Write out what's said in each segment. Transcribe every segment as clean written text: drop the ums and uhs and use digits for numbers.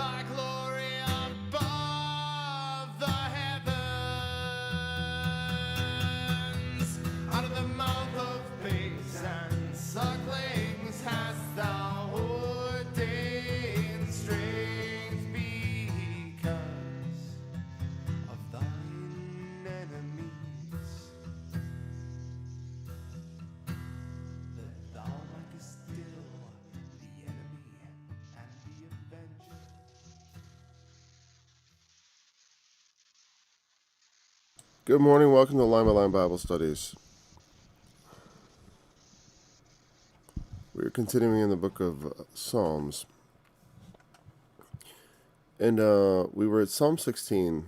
thy glory above the heavens. Out of the mouth of babes and sucklings hast thou ordained strength because of thine enemies, that thou mightest still the enemy and the avenger. Good morning. Welcome to Line by Line Bible Studies. We're continuing in the book of Psalms. And we were at Psalm 16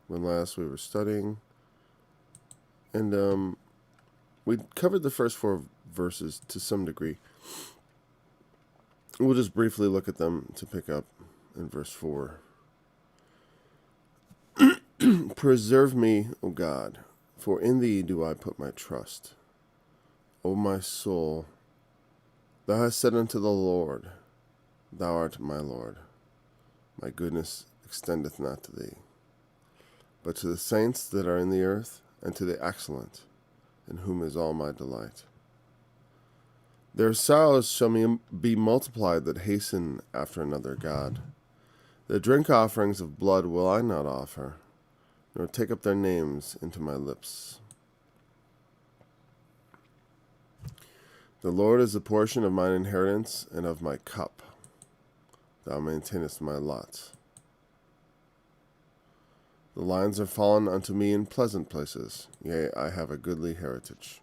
when last we were studying. And we covered the first 4 verses to some degree. We'll just briefly look at them to pick up in verse 4. Preserve me, O God, for in thee do I put my trust. O my soul, thou hast said unto the Lord, thou art my Lord. My goodness extendeth not to thee, but to the saints that are in the earth, and to the excellent, in whom is all my delight. Their sorrows shall be multiplied that hasten after another God. The drink offerings of blood will I not offer, nor take up their names into my lips. The Lord is the portion of mine inheritance and of my cup. Thou maintainest my lot. The lines are fallen unto me in pleasant places. Yea, I have a goodly heritage.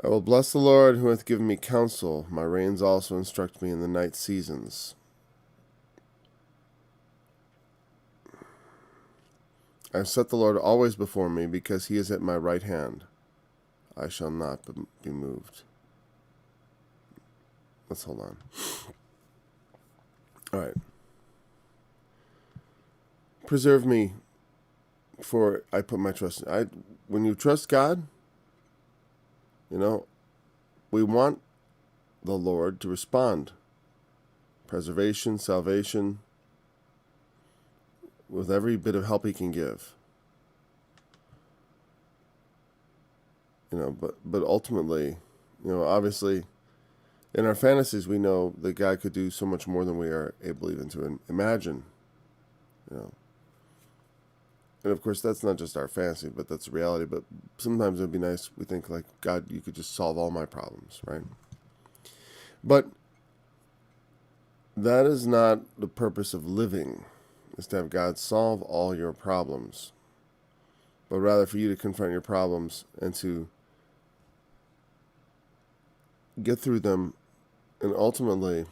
I will bless the Lord who hath given me counsel. My reins also instruct me in the night seasons. I have set the Lord always before me, because he is at my right hand. I shall not be moved. Let's hold on. All right. Preserve me, for I put my trust in. When you trust God, we want the Lord to respond. Preservation, salvation, with every bit of help he can give. But ultimately, obviously, in our fantasies, we know that God could do so much more than we are able even to imagine. And of course, that's not just our fantasy, but that's reality. But sometimes it would be nice, we think, like, God, you could just solve all my problems, right? But that is not the purpose of living, is to have God solve all your problems, but rather for you to confront your problems and to get through them and ultimately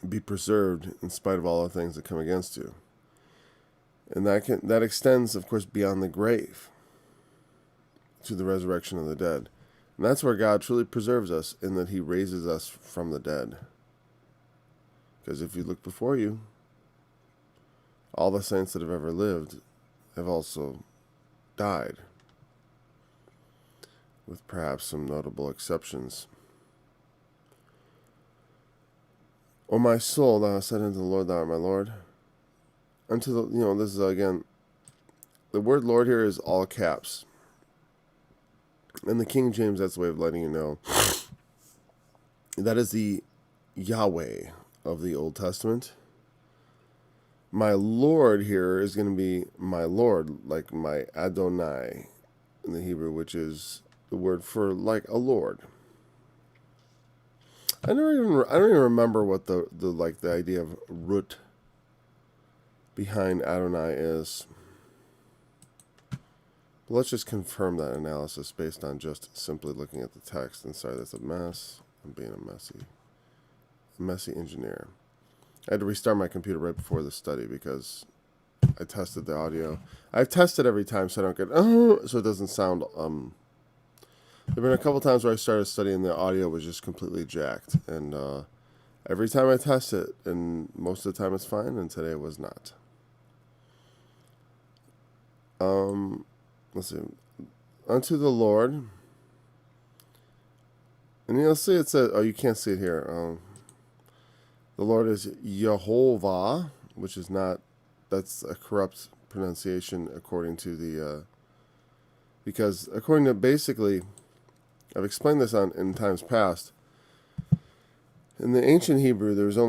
be preserved in spite of all the things that come against you. And that extends, of course, beyond the grave to the resurrection of the dead. And that's where God truly preserves us, in that he raises us from the dead. Because if you look before you, all the saints that have ever lived have also died, with perhaps some notable exceptions. O my soul, thou hast said unto the Lord, thou art my Lord. Unto the, this is again, the word Lord here is all caps. In the King James, that's the way of letting you know. That is the Yahweh of the Old Testament. My Lord here is going to be my Lord, like my Adonai in the Hebrew, which is the word for like a Lord. I don't even remember what the idea of root behind Adonai is. But let's just confirm that analysis based on just simply looking at the text. And sorry, that's a mess. I'm being a messy engineer. I had to restart my computer right before the study because I tested the audio. I've tested every time so I don't get so it doesn't sound There have been a couple times where I started studying, the audio was just completely jacked, and every time I test it, and most of the time it's fine, and today it was not. Let's see. Unto the Lord. And you'll see it says, oh, you can't see it here. The Lord is Yehovah, which is not, that's a corrupt pronunciation according to the, because according to basically, I've explained this in times past. In the ancient Hebrew, there were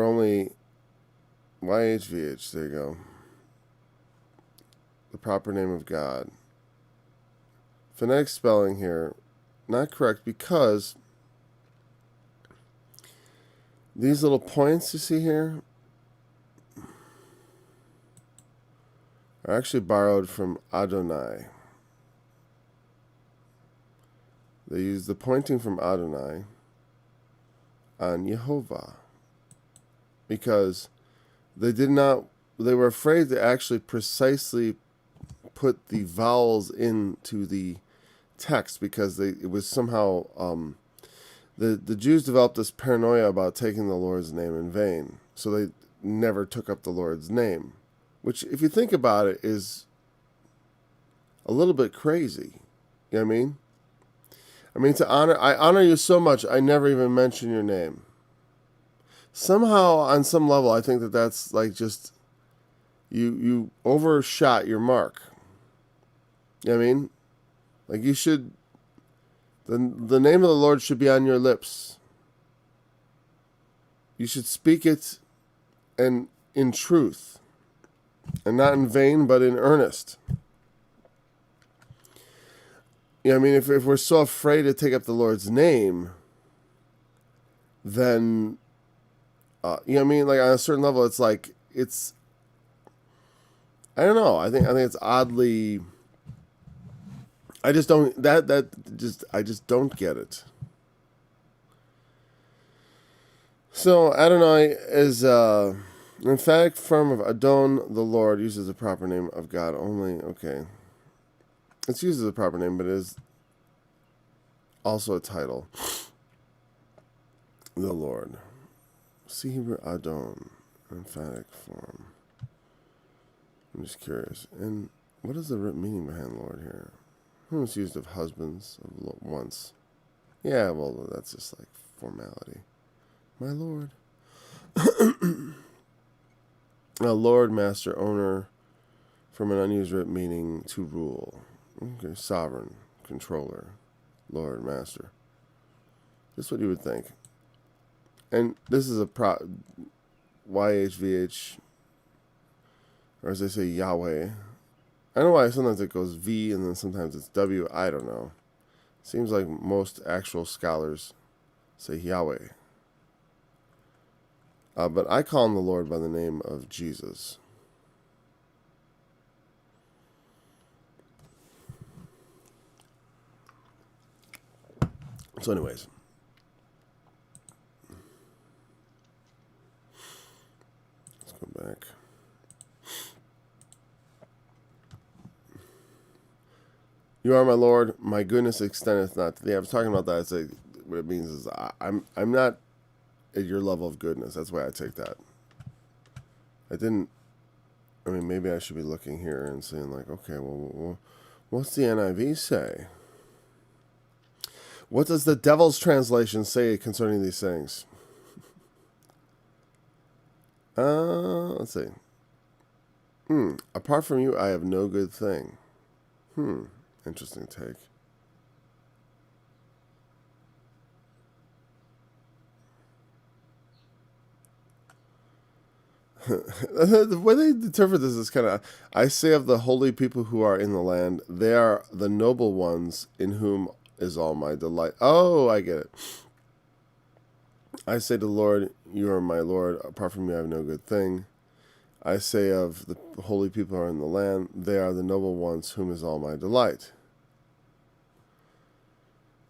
only YHVH, there you go. The proper name of God. Phonetic spelling here, not correct because these little points you see here are actually borrowed from Adonai. They use the pointing from Adonai on Yehovah because they were afraid to actually precisely put the vowels into the text because it was somehow the Jews developed this paranoia about taking the Lord's name in vain, so they never took up the Lord's name, which, if you think about it, is a little bit crazy. You know what I mean? I honor you so much, I never even mention your name. Somehow, on some level, I think that's like just you overshot your mark. You know what I mean? Like you should, the name of the Lord should be on your lips. You should speak it and in truth, and not in vain, but in earnest. You know what I mean? If we're so afraid to take up the Lord's name, then, you know what I mean? Like on a certain level, it's like, I don't know. I think it's oddly, I just don't, I just don't get it. So Adonai is an emphatic form of Adon, the Lord, uses the proper name of God only. Okay. It's used as a proper name, but it is also a title. The Lord. See Hebrew Adon, emphatic form. I'm just curious. And what is the root meaning behind Lord here? It's used of husbands of once. Yeah, well, that's just like formality. My Lord. A Lord, master, owner, from an unused root meaning to rule. Okay, sovereign, controller, Lord, master. That's what you would think. And this is a YHVH, or as they say, Yahweh. I don't know why sometimes it goes V and then sometimes it's W. I don't know. Seems like most actual scholars say Yahweh. But I call him the Lord by the name of Jesus. So anyways. Let's go back. You are my Lord, my goodness extendeth not to thee. I was talking about that. It's like, what it means is I'm not at your level of goodness. That's why I take that. Maybe I should be looking here and saying like, okay, well, what's the NIV say? What does the Devil's Translation say concerning these things? Let's see. Apart from you, I have no good thing. Interesting take. The way they interpret this is kind of, I say of the holy people who are in the land, they are the noble ones in whom is all my delight. Oh, I get it. I say to the Lord, you are my Lord. Apart from you, I have no good thing. I say of the holy people who are in the land, they are the noble ones whom is all my delight.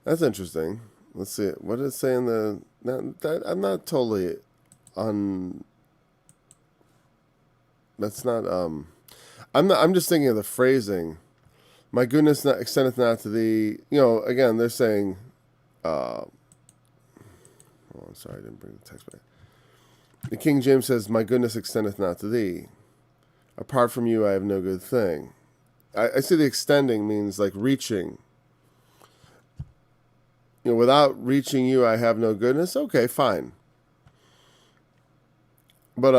That's interesting. Let's see. What did it say in the... I'm not totally That's not... I'm just thinking of the phrasing. My goodness extendeth not to thee. You know, again, they're saying... I'm sorry, I didn't bring the text back. The King James says, my goodness extendeth not to thee. Apart from you, I have no good thing. I see the extending means like reaching. without reaching you, I have no goodness. Okay, fine. But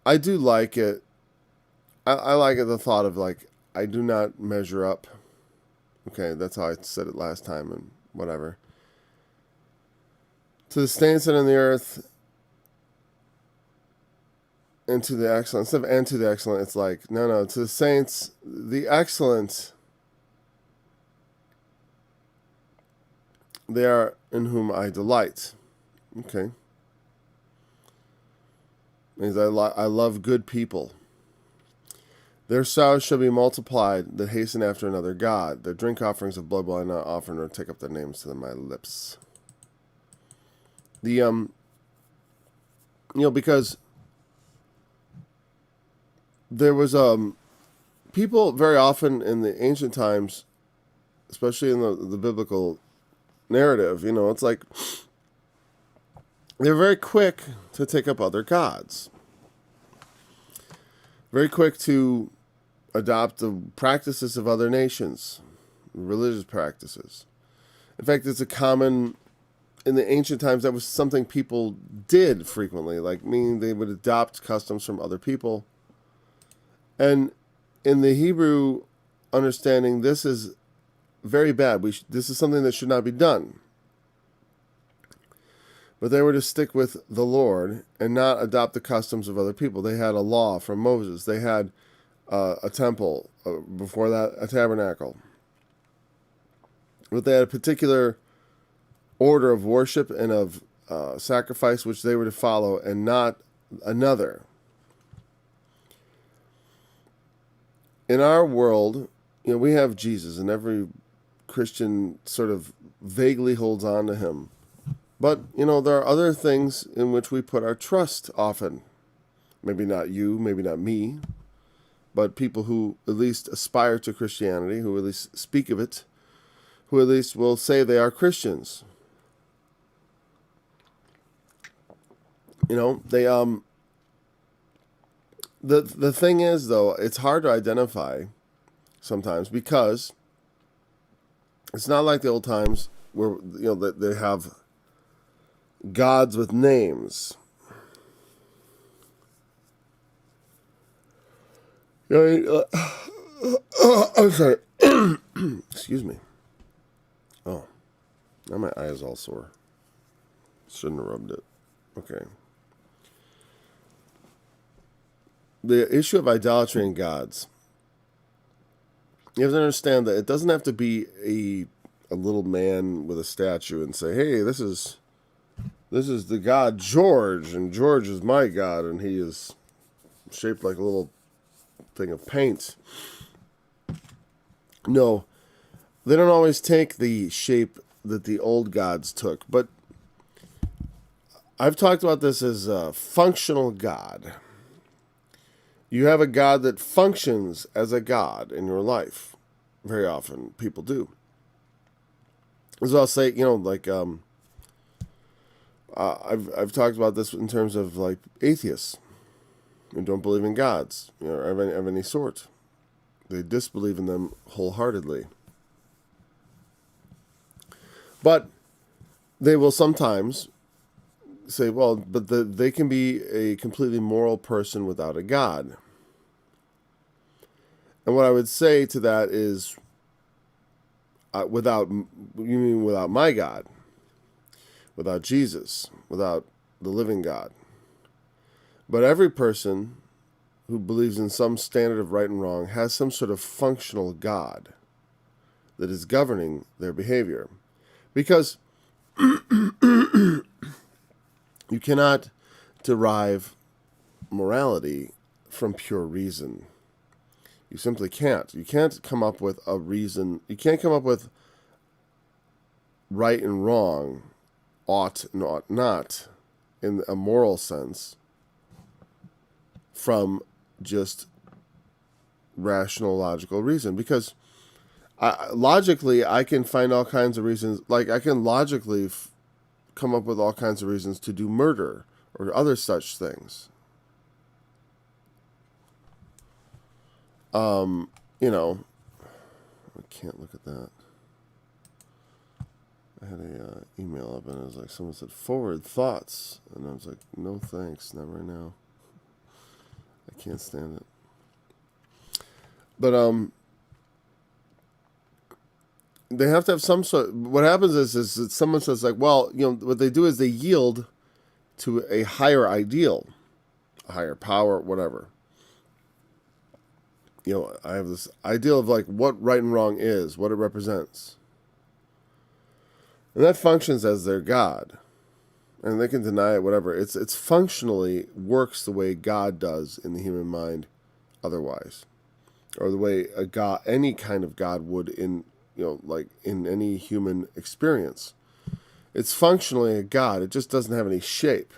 I do like it. I like it, the thought of like, I do not measure up. Okay, that's how I said it last time and whatever. To the saints and in the earth, and to the excellent. Instead of and to the excellent, it's like, no, to the saints, the excellent, they are in whom I delight. Okay. Means I love good people. Their sorrows shall be multiplied that hasten after another God. Their drink offerings of blood will I not offer, nor take up their names to my lips. The because there was people very often in the ancient times, especially in the biblical narrative, it's like they're very quick to take up other gods. Very quick to adopt the practices of other nations, religious practices. In fact, it's a common, in the ancient times, that was something people did frequently, like meaning they would adopt customs from other people. And in the Hebrew understanding, this is very bad. This is something that should not be done. But they were to stick with the Lord and not adopt the customs of other people. They had a law from Moses. They had a temple, before that a tabernacle. But they had a particular order of worship and of sacrifice which they were to follow, and not another. In our world, we have Jesus, and every Christian sort of vaguely holds on to him. But, there are other things in which we put our trust often. Maybe not you, maybe not me, but people who at least aspire to Christianity, who at least speak of it, who at least will say they are Christians. The thing is, though, it's hard to identify sometimes, because it's not like the old times where, that they have gods with names. I'm sorry. Excuse me. Oh, now my eye is all sore. Shouldn't have rubbed it. Okay. The issue of idolatry and gods. You have to understand that it doesn't have to be a little man with a statue and say, hey, this is the god George, and George is my god, and he is shaped like a little thing of paint. No, they don't always take the shape that the old gods took, but I've talked about this as a functional god. You have a god that functions as a god in your life. Very often people do. As I'll say, I've talked about this in terms of like atheists who don't believe in gods, of any sort. They disbelieve in them wholeheartedly. But they will sometimes say, well, but they can be a completely moral person without a god. And what I would say to that is, without my God, without Jesus, without the living God. But every person who believes in some standard of right and wrong has some sort of functional God that is governing their behavior. Because you cannot derive morality from pure reason. You simply can't. You can't come up with a reason. You can't come up with right and wrong, ought and ought not, in a moral sense, from just rational, logical reason. Because logically, I can find all kinds of reasons. Like, I can logically come up with all kinds of reasons to do murder or other such things. I can't look at that. I had a email up and it was like someone said forward thoughts, and I was like, no thanks, not right now. I can't stand it. But they have to have some sort. What happens is that someone says like, well, what they do is they yield to a higher ideal, a higher power, whatever. I have this ideal of like what right and wrong is, what it represents. And that functions as their God. And they can deny it, whatever. It's functionally works the way God does in the human mind otherwise. Or the way a God, any kind of God would in, like in any human experience. It's functionally a God. It just doesn't have any shape.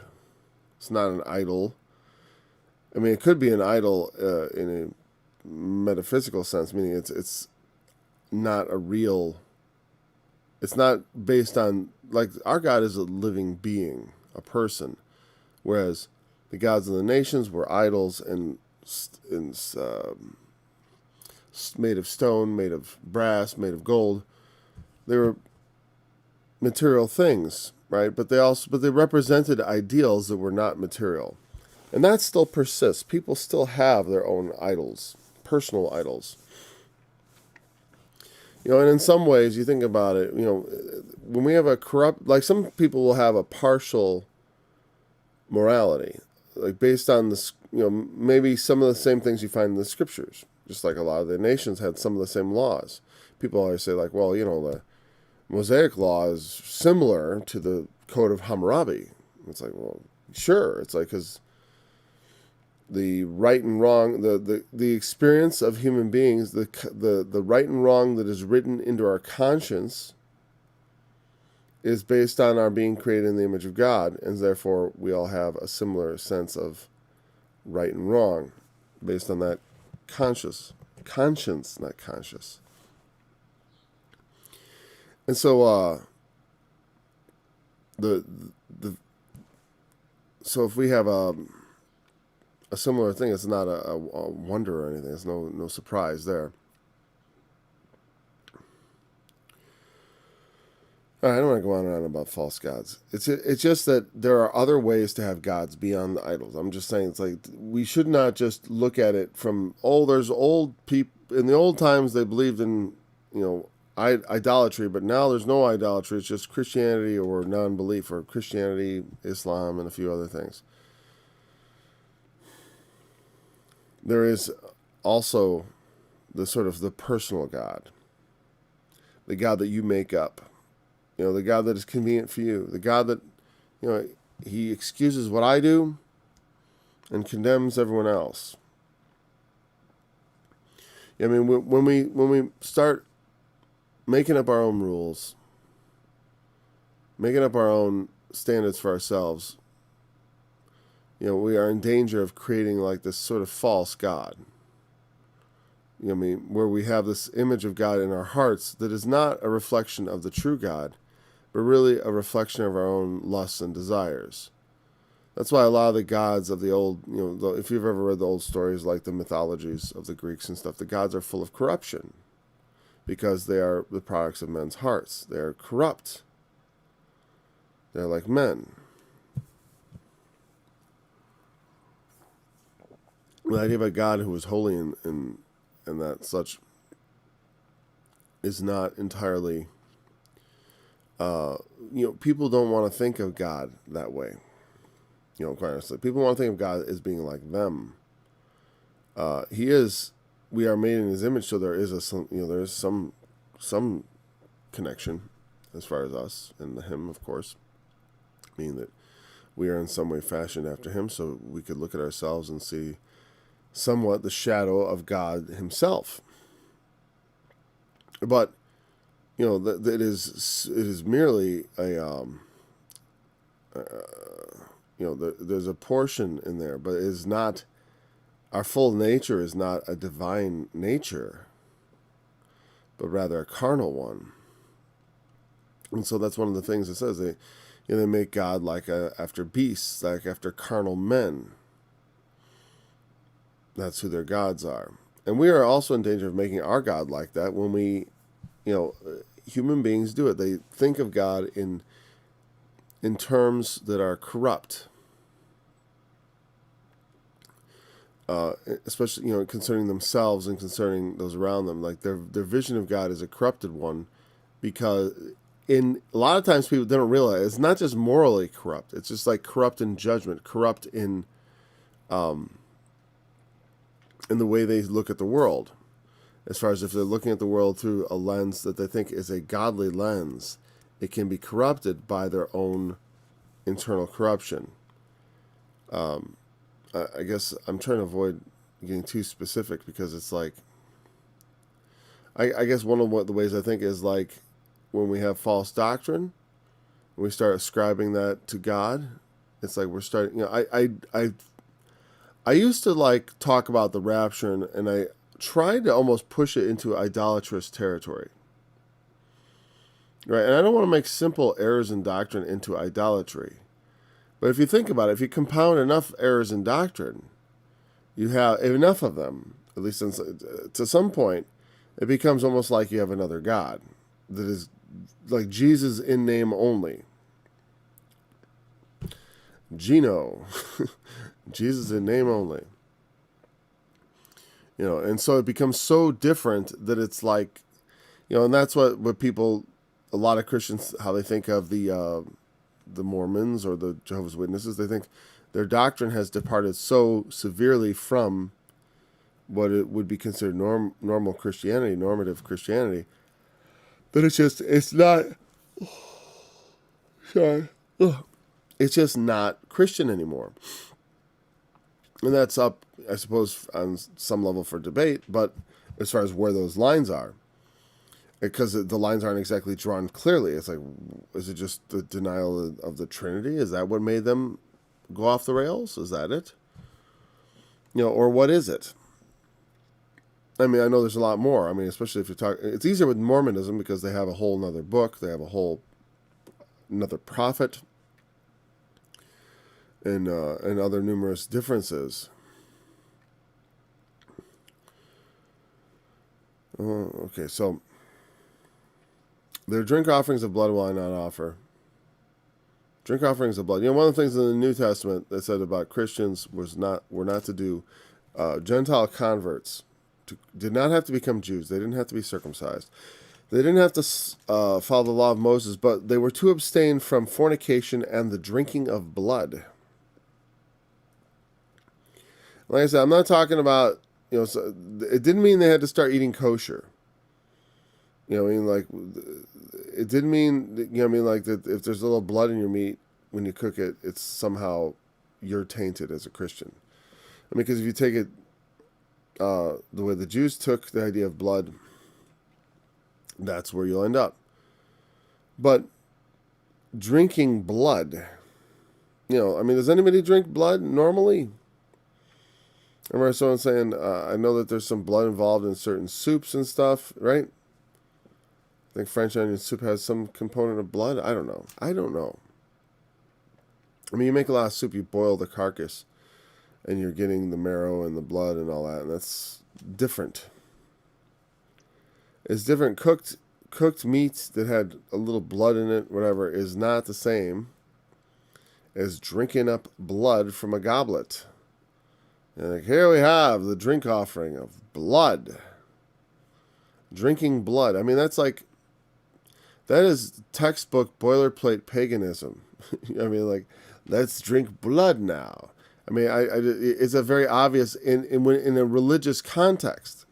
It's not an idol. I mean, it could be an idol in a metaphysical sense, meaning it's not a real. It's not based on, like, our God is a living being, a person, whereas the gods of the nations were idols and made of stone, made of brass, made of gold. They were material things, right? But they represented ideals that were not material. And that still persists. People still have their own idols, personal idols. And in some ways, you think about it, when we have a corrupt, like some people will have a partial morality, like based on this, maybe some of the same things you find in the scriptures, just like a lot of the nations had some of the same laws. People always say like, well, the Mosaic law is similar to the Code of Hammurabi. It's like, well, sure. It's like, because the right and wrong, the experience of human beings, the right and wrong that is written into our conscience is based on our being created in the image of God, and therefore we all have a similar sense of right and wrong based on that conscience, not conscious. And so so if we have a similar thing, it's not a wonder or anything. There's no surprise there. All right, I don't want to go on and on about false gods. It's just that there are other ways to have gods beyond the idols. I'm just saying, it's like we should not just look at it from, there's old people in the old times, they believed in idolatry, but now there's no idolatry. It's just Christianity or non-belief, or Christianity, Islam, and a few other things. There is also the sort of the personal God, the God that you make up, the God that is convenient for you, the God that, he excuses what I do and condemns everyone else. I mean, when we start making up our own rules, making up our own standards for ourselves, we are in danger of creating like this sort of false God. Where we have this image of God in our hearts that is not a reflection of the true God, but really a reflection of our own lusts and desires. That's why a lot of the gods of the old, if you've ever read the old stories like the mythologies of the Greeks and stuff, the gods are full of corruption because they are the products of men's hearts. They are corrupt. They're like men. The idea of a God who is holy and that such is not entirely, people don't want to think of God that way. Quite honestly, people want to think of God as being like them. We are made in his image, so there is there is some connection as far as us and him, of course, meaning that we are in some way fashioned after him, so we could look at ourselves and see somewhat the shadow of God himself. But it is merely a there's a portion in there, but it is not, our full nature is not a divine nature, but rather a carnal one. And so that's one of the things it says. They make God like after beasts, like after carnal men. That's who their gods are. And we are also in danger of making our God like that when we, human beings do it. They think of God in terms that are corrupt, especially concerning themselves and concerning those around them. Like their vision of God is a corrupted one, because a lot of times people don't realize it's not just morally corrupt. It's just like corrupt in judgment, corrupt in the way they look at the world. As far as if they're looking at the world through a lens that they think is a godly lens, it can be corrupted by their own internal corruption. I guess I'm trying to avoid getting too specific, because it's like, I guess one of the ways I think is like when we have false doctrine, we start ascribing that to God. It's like we're starting, I used to like talk about the rapture, and I tried to almost push it into idolatrous territory. Right? And I don't want to make simple errors in doctrine into idolatry. But if you think about it, if you compound enough errors in doctrine, you have enough of them, at least to some point, it becomes almost like you have another God that is like Jesus in name only. Gino. Jesus in name only. And so it becomes so different that it's like, and that's what people, a lot of Christians, how they think of the Mormons or the Jehovah's Witnesses. They think their doctrine has departed so severely from what it would be considered normal Christianity, normative Christianity, that it's not, sorry, it's just not Christian anymore. And that's up, I suppose, on some level for debate, but as far as where those lines are, because the lines aren't exactly drawn clearly. It's like, is it just the denial of the Trinity? Is that what made them go off the rails? Is that it? Or what is it? I mean, I know there's a lot more. I mean, especially if you talk, it's easier with Mormonism because they have a whole nother book. They have a whole another prophet, and other numerous differences. Okay, so their drink offerings of blood will I not offer. Drink offerings of blood. One of the things in the New Testament that said about Christians were not to do Gentile converts did not have to become Jews. They didn't have to be circumcised. They didn't have to follow the law of Moses, but they were to abstain from fornication and the drinking of blood. Like I said, I'm not talking about, so it didn't mean they had to start eating kosher. Like, it didn't mean, like that if there's a little blood in your meat when you cook it, it's somehow you're tainted as a Christian. Because if you take it the way the Jews took the idea of blood, that's where you'll end up. But drinking blood, does anybody drink blood normally? I remember someone saying, I know that there's some blood involved in certain soups and stuff, right? I think French onion soup has some component of blood. I don't know. You make a lot of soup, you boil the carcass, and you're getting the marrow and the blood and all that, and that's different. It's different. Cooked meat that had a little blood in it, whatever, is not the same as drinking up blood from a goblet. And like, here we have the drink offering of blood. Drinking blood. That is textbook boilerplate paganism. Let's drink blood now. It's a very obvious in a religious context.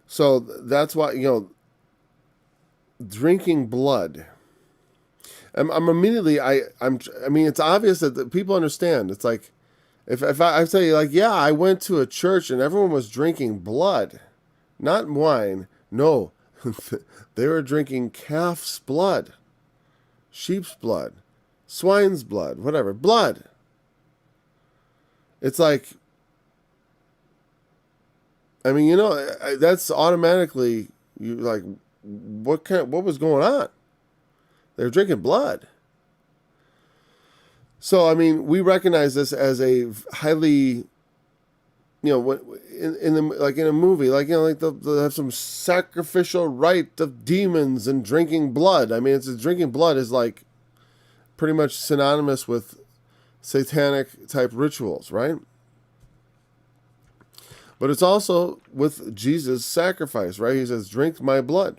So that's why, drinking blood. I'm immediately, it's obvious that people understand. It's like, if I say, like, yeah, I went to a church and everyone was drinking blood, not wine. No, they were drinking calf's blood, sheep's blood, swine's blood, whatever, blood. It's like, that's automatically, you like, what was going on? They were drinking blood. So, we recognize this as a highly you know, what in the like in a movie, like like they'll have some sacrificial rite of demons and drinking blood. I mean, drinking blood is like pretty much synonymous with satanic type rituals, right? But it's also with Jesus' sacrifice, right? He says, "Drink my blood.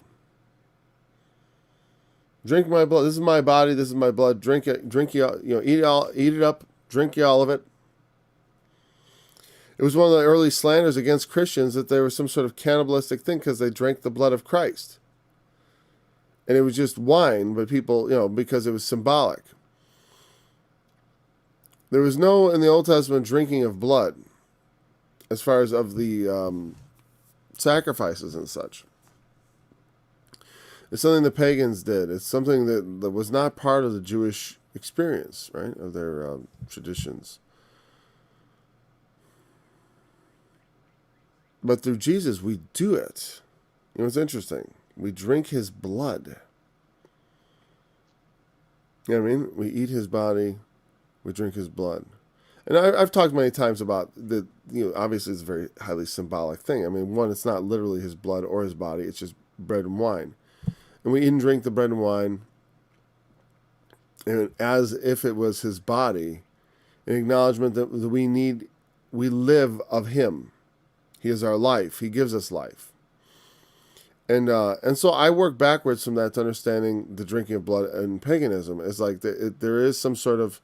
Drink my blood. This is my body. This is my blood. Drink it. Drink you. Eat it up. Drink you all of it." It was one of the early slanders against Christians that there was some sort of cannibalistic thing because they drank the blood of Christ, and it was just wine, but people, because it was symbolic. There was no in the Old Testament drinking of blood, as far as of the sacrifices and such. It's something the pagans did. It's something that was not part of the Jewish experience, right, of their traditions. But through Jesus, we do it. It's interesting. We drink his blood. You know what I mean? We eat his body. We drink his blood. And I've talked many times about that. Obviously it's a very highly symbolic thing. I mean, one, it's not literally his blood or his body. It's just bread and wine. And we eat and drink the bread and wine and as if it was his body, an acknowledgement that we live of him. He is our life. He gives us life. And so I work backwards from that to understanding the drinking of blood and paganism. It's like there is some sort of,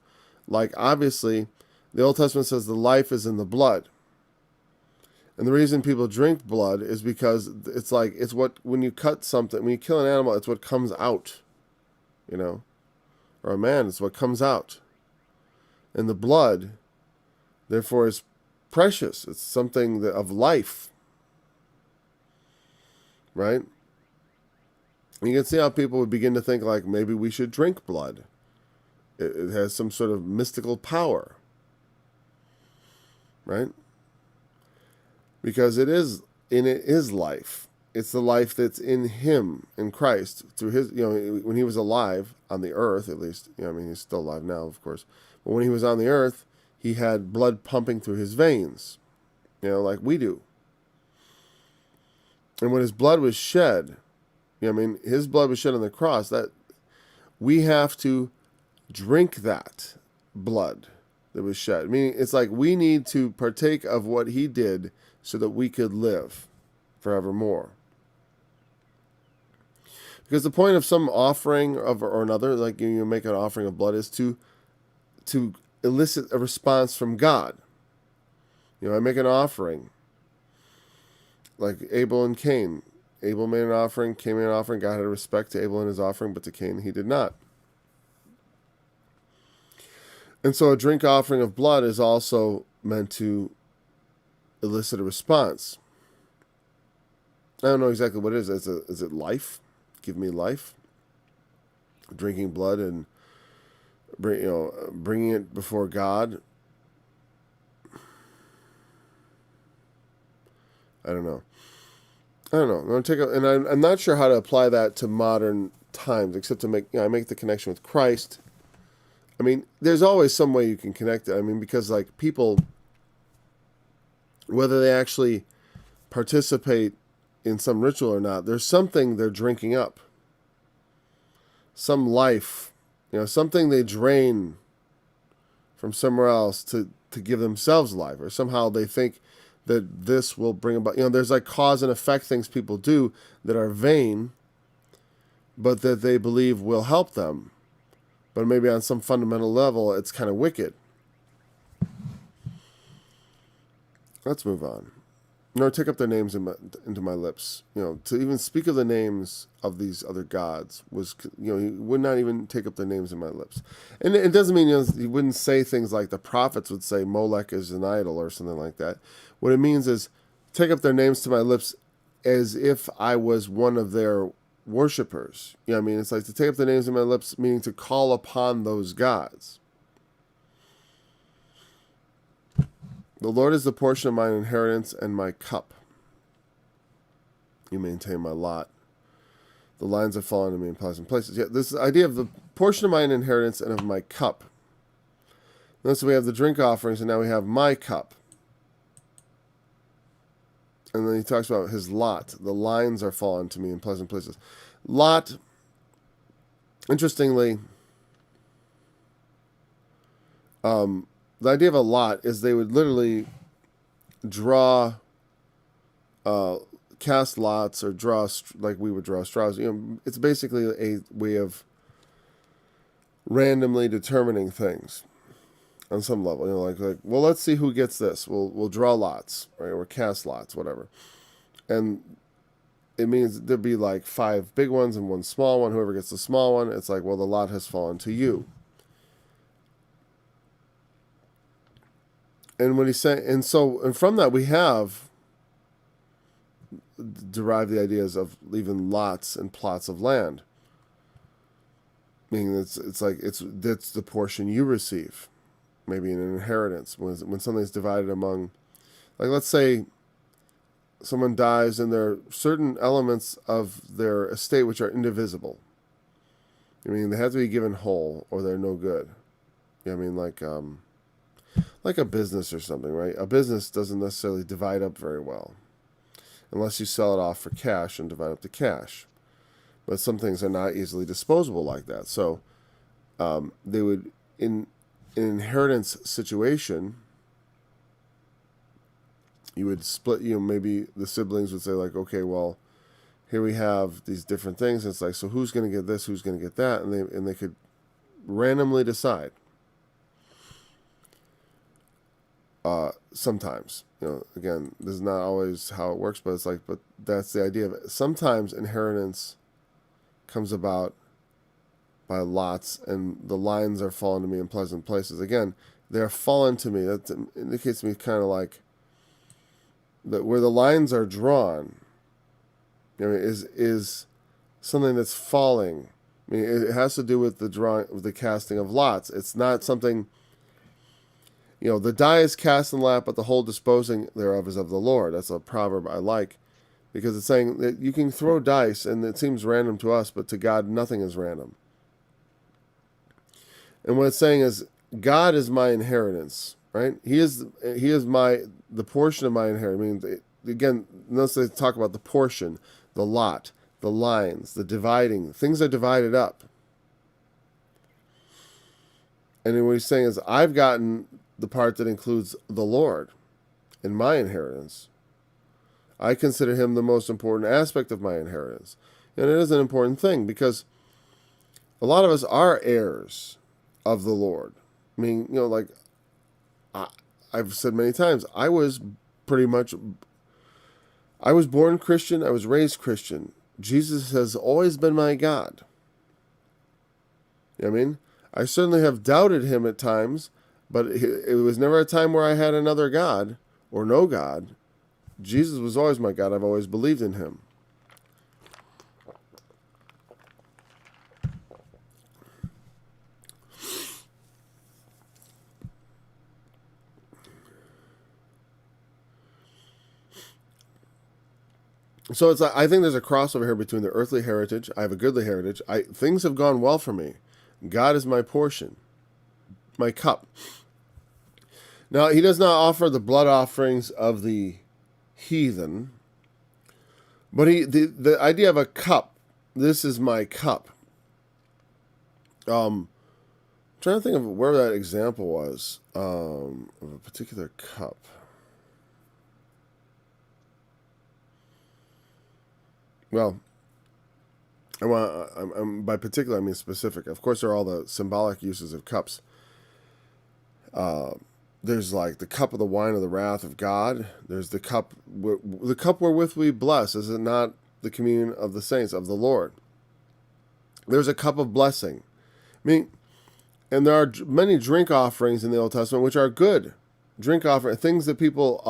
like, obviously, the Old Testament says the life is in the blood. And the reason people drink blood is because it's what, when you cut something, when you kill an animal, it's what comes out, or a man, it's what comes out. And the blood, therefore, is precious. It's something of life, right? And you can see how people would begin to think like maybe we should drink blood. It has some sort of mystical power, right? Because it is life. It's the life that's in him, in Christ, through his, when he was alive on the earth, at least, he's still alive now, of course. But when he was on the earth, he had blood pumping through his veins, like we do. And when his blood was shed, his blood was shed on the cross, that we have to drink that blood that was shed. Meaning, it's like we need to partake of what he did so that we could live forevermore. Because the point of some offering or another, like you make an offering of blood, is to elicit a response from God. I make an offering, like Abel and Cain. Abel made an offering, Cain made an offering. God had respect to Abel and his offering, but to Cain he did not. And so a drink offering of blood is also meant to elicit a response. I don't know exactly what it is. Is it life? Give me life. Drinking blood and bringing it before God. I don't know. I'm going to I'm not sure how to apply that to modern times, except to make I make the connection with Christ. There's always some way you can connect it. Because like people, whether they actually participate in some ritual or not, there's something they're drinking up. Some life, something they drain from somewhere else to give themselves life, or somehow they think that this will bring about, there's like cause and effect things people do that are vain, but that they believe will help them. But maybe on some fundamental level, it's kind of wicked. Let's move on. Take up their names into my lips. To even speak of the names of these other gods was, he would not even take up their names in my lips. And it doesn't mean, he wouldn't say things like the prophets would say Molech is an idol or something like that. What it means is take up their names to my lips as if I was one of their worshippers. It's like to take up the names in my lips, meaning to call upon those gods. The Lord is the portion of mine inheritance and my cup. You maintain my lot. The lines have fallen to me in pleasant places. Yeah, this idea of the portion of mine inheritance and of my cup. Then so we have the drink offerings, and now we have my cup. And then he talks about his lot. The lines are fallen to me in pleasant places. Lot, interestingly, the idea of a lot is they would literally draw, cast lots or draw, like we would draw straws. It's basically a way of randomly determining things on some level. Like well, let's see who gets this. We'll draw lots, right, or cast lots, whatever. And it means there'd be like 5 big ones and 1 small one. Whoever gets the small one, it's like, well, the lot has fallen to you. And when he's saying, and from that we have derived the ideas of even lots and plots of land. Meaning that's the portion you receive, maybe an inheritance when something's divided among, like let's say someone dies and there are certain elements of their estate which are indivisible. I mean, they have to be given whole or they're no good. I mean, like a business or something, right? A business doesn't necessarily divide up very well unless you sell it off for cash and divide up the cash. But some things are not easily disposable like that. So they would, in an inheritance situation, you would split, maybe the siblings would say like, okay, well, here we have these different things. And it's like, so who's going to get this? Who's going to get that? And they could randomly decide. Sometimes, again, this is not always how it works, but that's the idea of it. Sometimes inheritance comes about by lots, and the lines are fallen to me in pleasant places. Again, they're fallen to me. That indicates to me kind of like that where the lines are drawn, is something that's falling. I mean, it has to do with the casting of lots. It's not something. The die is cast in the lap, but the whole disposing thereof is of the Lord. That's a proverb I like, because it's saying that you can throw dice, and it seems random to us, but to God, nothing is random. And what it's saying is, God is my inheritance, right? He is the portion of my inheritance. I mean, again, notice they talk about the portion, the lot, the lines, the dividing. Things are divided up. And then what he's saying is, I've gotten the part that includes the Lord in my inheritance. I consider him the most important aspect of my inheritance. And it is an important thing because a lot of us are heirs of the Lord. I mean, like I've said many times, I was born Christian. I was raised Christian. Jesus has always been my God. You know what I mean? I certainly have doubted him at times, but it was never a time where I had another God or no God. Jesus was always my God. I've always believed in him. So I think there's a crossover here between the earthly heritage. I have a goodly heritage. Things have gone well for me. God is my portion, my cup. Now, he does not offer the blood offerings of the heathen, but the idea of a cup, this is my cup. I'm trying to think of where that example was of a particular cup. Well, by particular, I mean specific. Of course, there are all the symbolic uses of cups. There's like the cup of the wine of the wrath of God. There's the cup wherewith we bless. Is it not the communion of the saints of the Lord? There's a cup of blessing. I mean, and there are many drink offerings in the Old Testament which are good. Drink offering, things that people,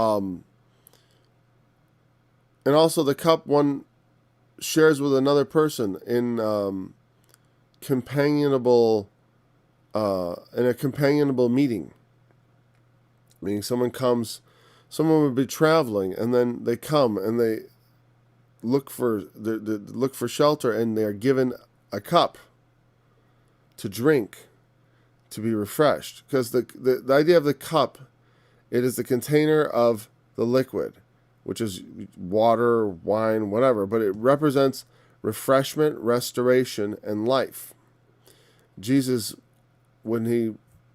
and also the cup one shares with another person in companionable, in a companionable meeting. Meaning someone would be traveling, and then they come and they look for shelter, and they are given a cup to drink, to be refreshed. Because the idea of the cup, it is the container of the liquid, which is water, wine, whatever, but it represents refreshment, restoration, and life. Jesus, when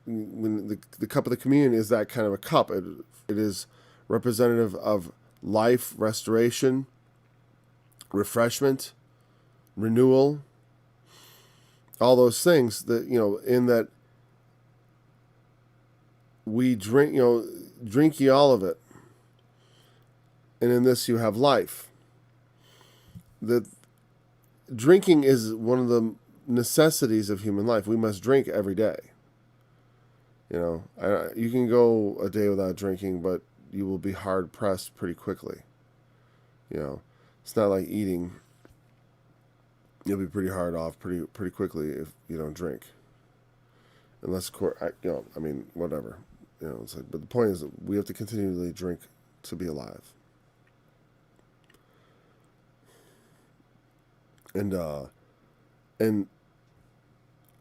the cup of the communion is that kind of a cup, it is representative of life, restoration, refreshment, renewal, all those things that, in that we drink, drink ye all of it, and in this you have life. The drinking is one of the necessities of human life. We must drink every day. You can go a day without drinking, but you will be hard pressed pretty quickly. It's not like eating. You'll be pretty hard off pretty quickly if you don't drink. Unless, whatever. It's like, but the point is that we have to continually drink to be alive. And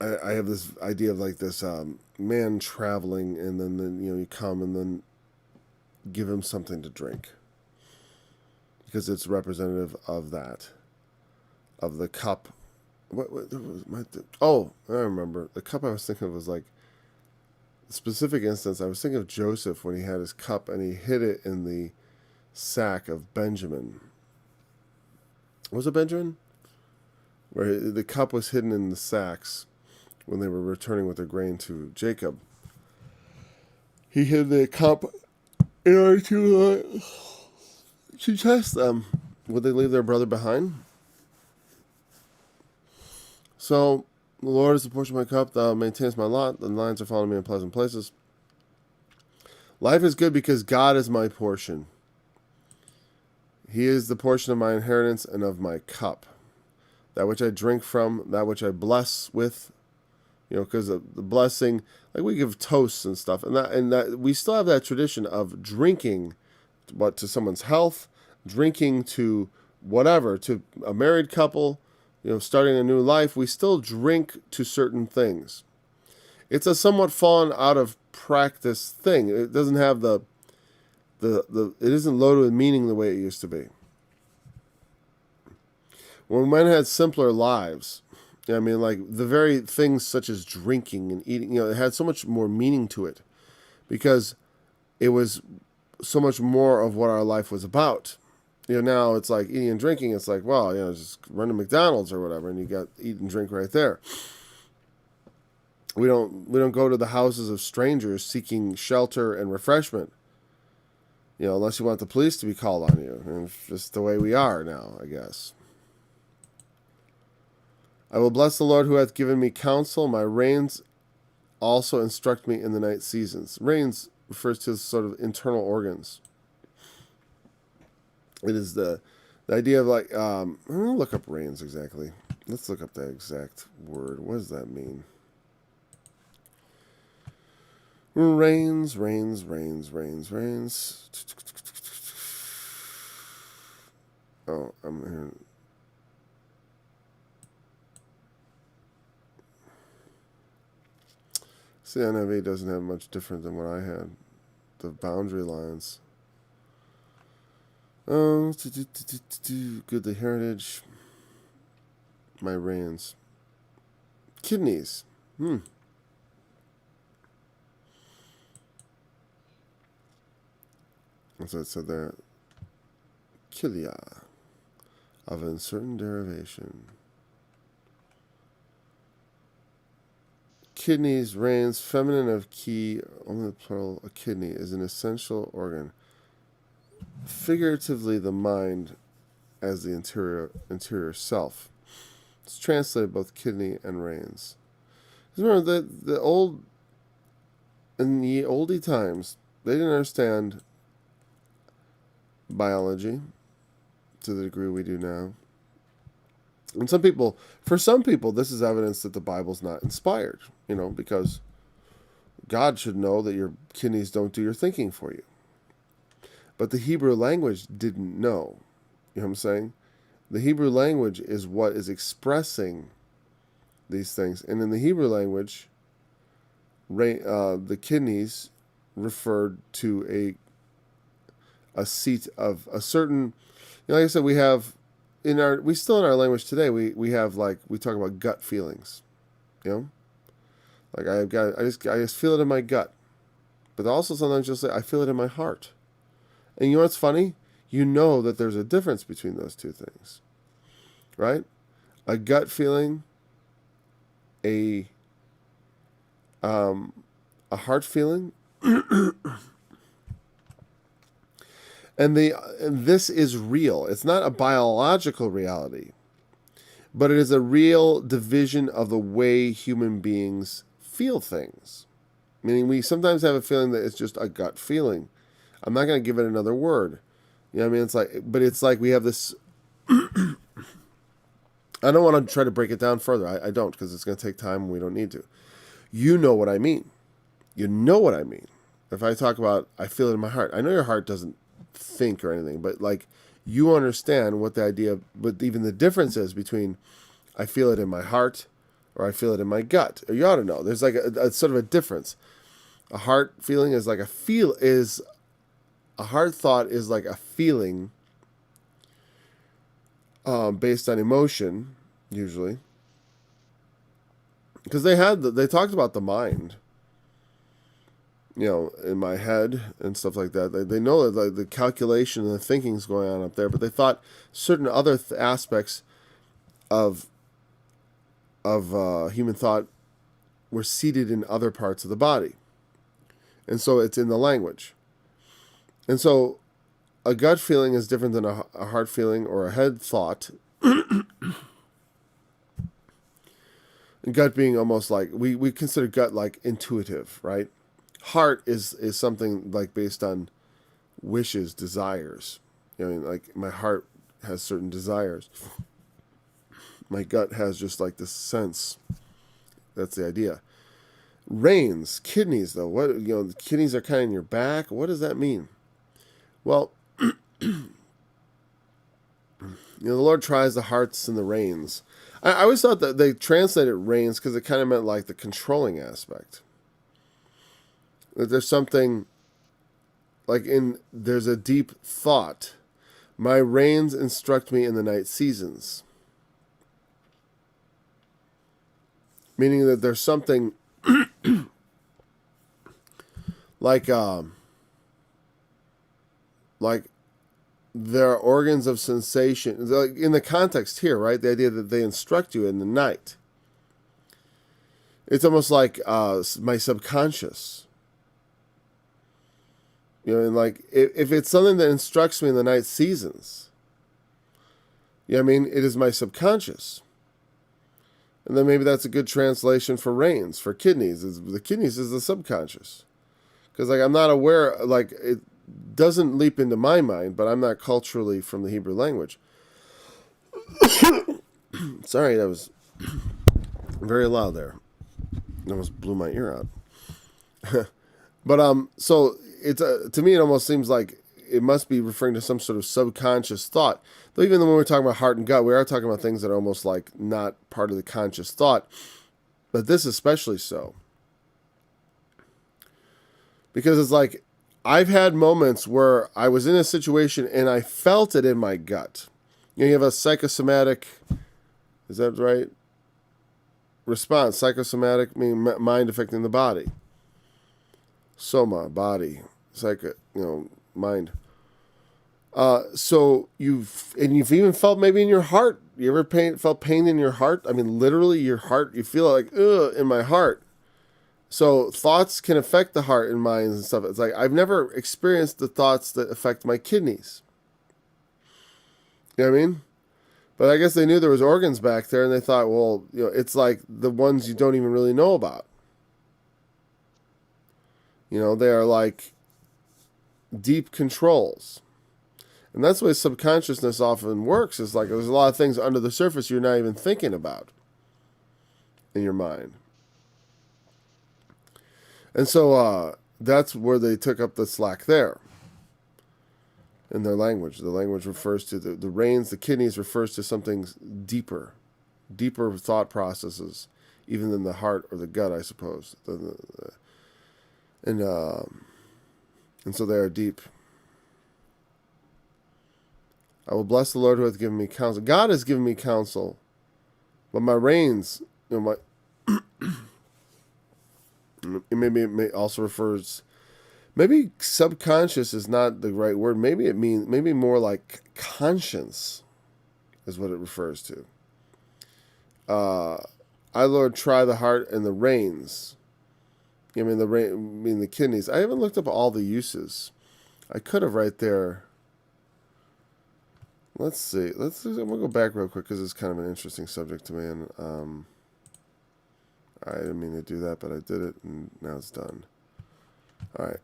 I have this idea of like this man traveling, and then you come and then give him something to drink, because it's representative of that, of the cup. What was I remember the cup I was thinking of was like a specific instance. I was thinking of Joseph when he had his cup and he hid it in the sack of Benjamin. Was it Benjamin? Where the cup was hidden in the sacks when they were returning with their grain to Jacob. He hid the cup in order to test them. Would they leave their brother behind? So, the Lord is the portion of my cup, thou maintainest my lot, the lines are following me in pleasant places. Life is good because God is my portion. He is the portion of my inheritance and of my cup. That which I drink from, that which I bless with, because the blessing, like we give toasts and stuff, and that we still have that tradition of drinking, to someone's health, drinking to whatever, to a married couple, starting a new life. We still drink to certain things. It's a somewhat fallen out of practice thing. It doesn't have it isn't loaded with meaning the way it used to be. When men had simpler lives, like the very things such as drinking and eating, it had so much more meaning to it, because it was so much more of what our life was about. Now it's like eating and drinking. It's like, well, just run to McDonald's or whatever, and you got eat and drink right there. We don't go to the houses of strangers seeking shelter and refreshment. Unless you want the police to be called on you. And it's just the way we are now, I guess. I will bless the Lord who hath given me counsel. My reins also instruct me in the night seasons. Reins refers to sort of internal organs. It is the idea of like, I'm going to look up reins exactly. Let's look up that exact word. What does that mean? Reins. Oh, I'm here. See, NIV doesn't have much different than what I had. The boundary lines. Goodly heritage. My reins. Kidneys. So it said there. Kilia. Of uncertain derivation. Kidneys, reins, feminine of ki, only the plural, a kidney, is an essential organ. Figuratively, the mind as the interior self. It's translated both kidney and reins. Remember, in the oldie times, they didn't understand biology to the degree we do now. And for some people, this is evidence that the Bible's not inspired, because God should know that your kidneys don't do your thinking for you. But the Hebrew language didn't know. You know what I'm saying? The Hebrew language is what is expressing these things. And in the Hebrew language, the kidneys referred to a seat of a certain, like I said, we have we still in our language today, we have like, we talk about gut feelings, like I just feel it in my gut, but also sometimes you'll say, I feel it in my heart. And you know what's funny? You know that there's a difference between those two things, right? A gut feeling, a heart feeling, and this is real. It's not a biological reality, but it is a real division of the way human beings feel things. Meaning, we sometimes have a feeling that it's just a gut feeling. I'm not going to give it another word. You know what I mean? It's like, but it's like we have this. I don't want to try to break it down further. I don't, because it's going to take time and we don't need to. You know what I mean. You know what I mean. If I talk about, I feel it in my heart. I know your heart doesn't think or anything, but like, you understand what the idea, but even the difference is between I feel it in my heart or I feel it in my gut. Or you ought to know. There's like a sort of a difference. A heart feeling is like a heart thought is like a feeling based on emotion, usually. Because they talked about the mind, in my head and stuff like that. They know that the calculation and the thinking's going on up there, but they thought certain other aspects of human thought were seated in other parts of the body. And so it's in the language. And so a gut feeling is different than a heart feeling or a head thought. Gut being almost like, we consider gut like intuitive, right? Heart is something like based on wishes, desires. Like my heart has certain desires. My gut has just like this sense. That's the idea. Reins, kidneys though. What, the kidneys are kind of in your back. What does that mean? Well, the Lord tries the hearts and the reins. I always thought that they translated reins because it kind of meant like the controlling aspect. That there's something like there's a deep thought. My reins instruct me in the night seasons. Meaning that there's something like there are organs of sensation. Like in the context here, right? The idea that they instruct you in the night. It's almost like my subconscious. And like if it's something that instructs me in the night seasons, it is my subconscious. And then maybe that's a good translation for reins, for kidneys. The kidneys is the subconscious. Because like I'm not aware, like it doesn't leap into my mind, but I'm not culturally from the Hebrew language. Sorry, that was very loud there. It almost blew my ear out. But so it's to me it almost seems like it must be referring to some sort of subconscious thought. Though even when we're talking about heart and gut, we are talking about things that are almost like not part of the conscious thought. But this especially so. Because it's like I've had moments where I was in a situation and I felt it in my gut. You have a psychosomatic, is that right? Response. Psychosomatic meaning mind affecting the body. Soma, body. Psycho, mind. So you've even felt maybe in your heart. You ever felt pain in your heart? I mean, literally your heart. You feel like, ugh, in my heart. So thoughts can affect the heart and minds and stuff. It's like I've never experienced the thoughts that affect my kidneys. You know what I mean? But I guess they knew there was organs back there, and they thought, well, it's like the ones you don't even really know about. They are like deep controls. And that's the way subconsciousness often works. Is like there's a lot of things under the surface you're not even thinking about in your mind. And so that's where they took up the slack there in their language. The language refers to the reins, the kidneys refers to something deeper thought processes, even than the heart or the gut, I suppose. And so they are deep. I will bless the Lord who hath given me counsel. God has given me counsel, but my reins, maybe it may also refers. Maybe subconscious is not the right word. Maybe it means maybe more like conscience is what it refers to. I, Lord, try the heart and the reins. I mean the kidneys. I haven't looked up all the uses. I could have right there. Let's see. I'm gonna go back real quick because it's kind of an interesting subject to me, and I didn't mean to do that, but I did it, and now it's done. All right.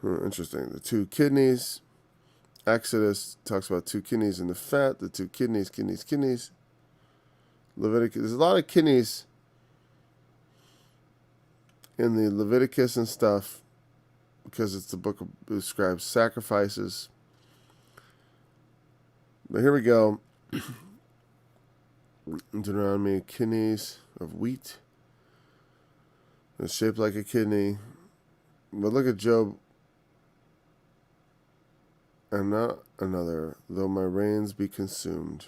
Interesting. The two kidneys. Exodus talks about two kidneys in the fat. The two kidneys. Leviticus. There's a lot of kidneys in the Leviticus and stuff because it's the book of describes sacrifices. But here we go. Deuteronomy, kidneys of wheat. It's shaped like a kidney. But look at Job. I'm not another, though my reins be consumed.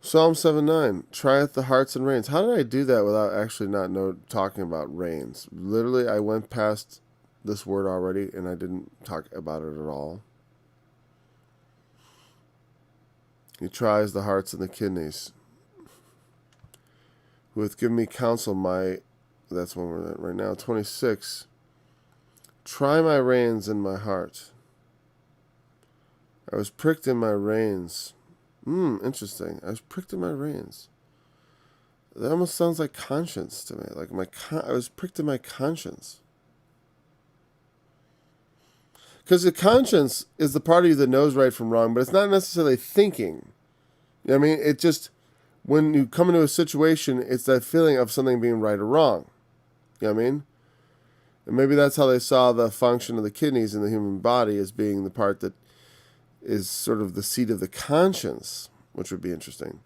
Psalm 7:9, trieth the hearts and reins. How did I do that without actually talking about reins? Literally, I went past this word already, and I didn't talk about it at all. He tries the hearts and the kidneys. Who hath given me counsel, that's one we're at right now, 26. Try my reins in my heart. I was pricked in my reins. Interesting. I was pricked in my reins. That almost sounds like conscience to me. Like I was pricked in my conscience. Because the conscience is the part of you that knows right from wrong, but it's not necessarily thinking. You know what I mean? It just, when you come into a situation, it's that feeling of something being right or wrong. You know what I mean? And maybe that's how they saw the function of the kidneys in the human body as being the part that is sort of the seat of the conscience, which would be interesting.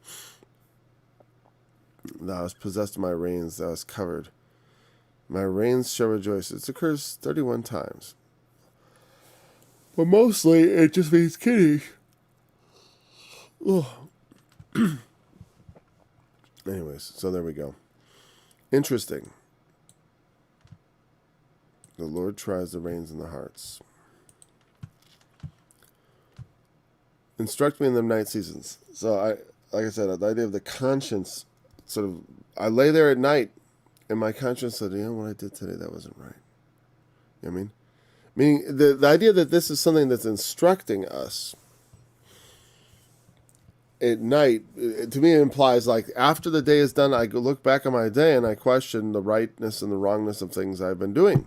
Thou hast possessed my reins, thou hast covered. My reins shall rejoice. It occurs 31 times. But mostly it just means kidneys. Anyways, so there we go. Interesting. The Lord tries the reins and the hearts. Instruct me in the night seasons. So like I said, the idea of the conscience, sort of, I lay there at night, and my conscience said, what I did today, that wasn't right. You know what I mean? Meaning the idea that this is something that's instructing us at night, to me it implies like after the day is done, I look back on my day and I question the rightness and the wrongness of things I've been doing.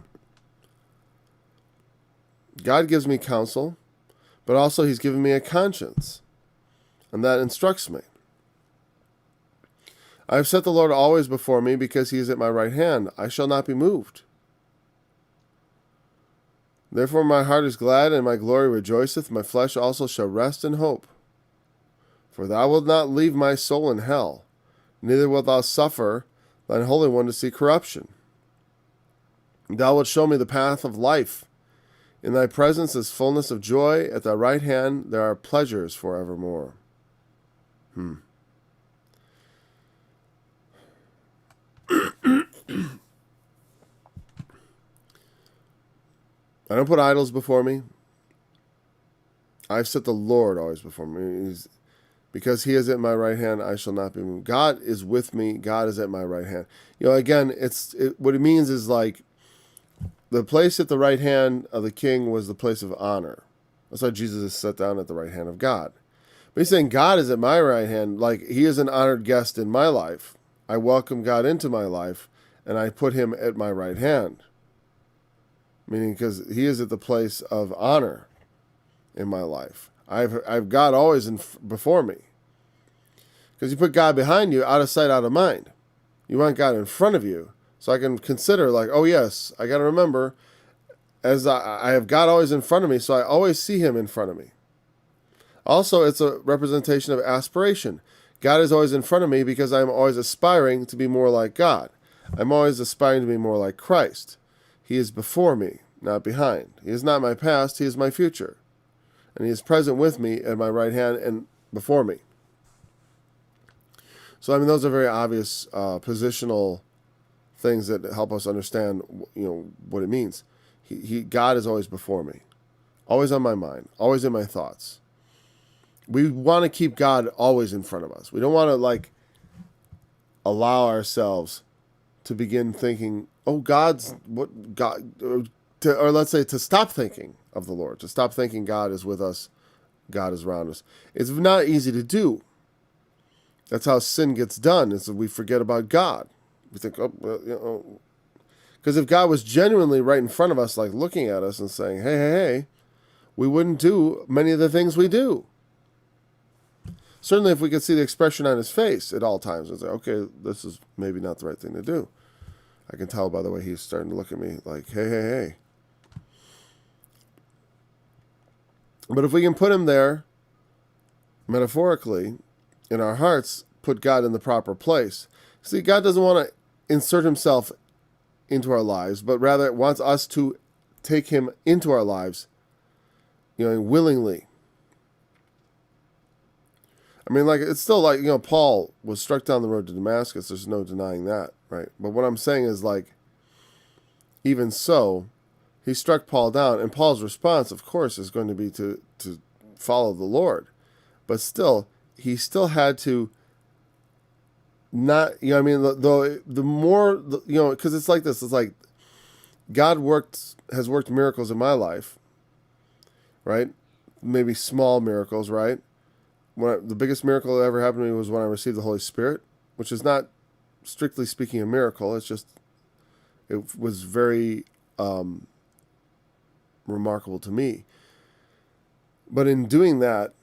God gives me counsel, but also he's given me a conscience, and that instructs me. I have set the Lord always before me, because he is at my right hand. I shall not be moved. Therefore my heart is glad, and my glory rejoiceth. My flesh also shall rest in hope. For thou wilt not leave my soul in hell, neither wilt thou suffer thine Holy One to see corruption. Thou wilt show me the path of life. In thy presence is fullness of joy. At thy right hand there are pleasures forevermore. I don't put idols before me. I've set the Lord always before me. Because he is at my right hand, I shall not be moved. God is with me. God is at my right hand. Again, what it means is like the place at the right hand of the king was the place of honor. That's why Jesus is set down at the right hand of God. But he's saying God is at my right hand, like he is an honored guest in my life. I welcome God into my life, and I put him at my right hand. Meaning because he is at the place of honor in my life. I've God always before me. Because you put God behind you, out of sight, out of mind. You want God in front of you. So I can consider like, oh yes, I got to remember, as I have God always in front of me, so I always see him in front of me. Also, it's a representation of aspiration. God is always in front of me because I'm always aspiring to be more like God. I'm always aspiring to be more like Christ. He is before me, not behind. He is not my past, he is my future. And he is present with me at my right hand and before me. So, I mean, those are very obvious positional things that help us understand, what it means. God is always before me, always on my mind, always in my thoughts. We want to keep God always in front of us. We don't want to, allow ourselves to begin thinking, or let's say to stop thinking of the Lord, to stop thinking God is with us, God is around us. It's not easy to do. That's how sin gets done, is that we forget about God. We think, because if God was genuinely right in front of us, looking at us and saying, hey, we wouldn't do many of the things we do. Certainly if we could see the expression on his face at all times, it's like, okay, this is maybe not the right thing to do. I can tell by the way he's starting to look at me like, hey. But if we can put him there, metaphorically, in our hearts, put God in the proper place. See, God doesn't want to insert himself into our lives, but rather wants us to take him into our lives, willingly. I mean, it's still Paul was struck down the road to Damascus. There's no denying that, right? But what I'm saying is, even so, he struck Paul down, and Paul's response, of course, is going to be to follow the Lord. But still, he still had to not, the more, because it's like this, it's like God has worked miracles in my life, right? Maybe small miracles, right? The biggest miracle that ever happened to me was when I received the Holy Spirit, which is not strictly speaking a miracle. It's just, it was very remarkable to me. But in doing that,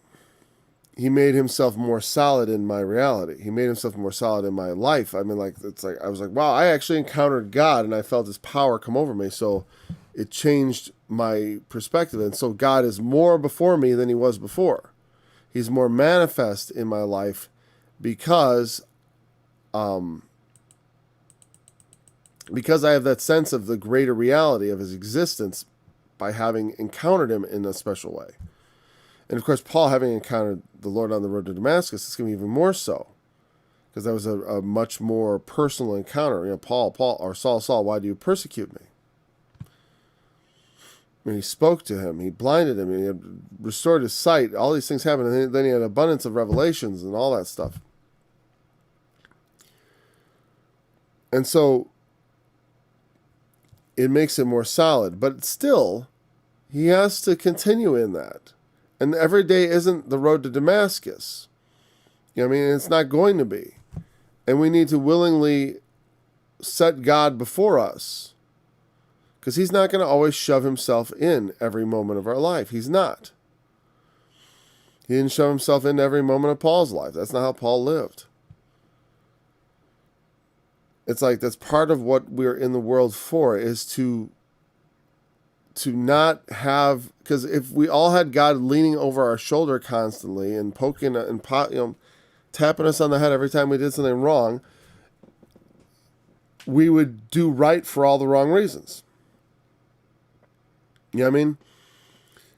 he made himself more solid in my reality. He made himself more solid in my life. I mean, I was like, wow, I actually encountered God and I felt his power come over me. So it changed my perspective. And so God is more before me than he was before. He's more manifest in my life because I have that sense of the greater reality of his existence by having encountered him in a special way. And of course, Paul, having encountered the Lord on the road to Damascus, it's going to be even more so, because that was a much more personal encounter. Paul, or Saul, why do you persecute me? And he spoke to him, he blinded him, he had restored his sight. All these things happened, and then he had abundance of revelations and all that stuff. And so it makes it more solid, but still, he has to continue in that. And every day isn't the road to Damascus. It's not going to be. And we need to willingly set God before us. Because he's not going to always shove himself in every moment of our life. He's not. He didn't shove himself in every moment of Paul's life. That's not how Paul lived. It's like that's part of what we're in the world for, is to not have, because if we all had God leaning over our shoulder constantly and poking and tapping us on the head every time we did something wrong, we would do right for all the wrong reasons. You know what I mean?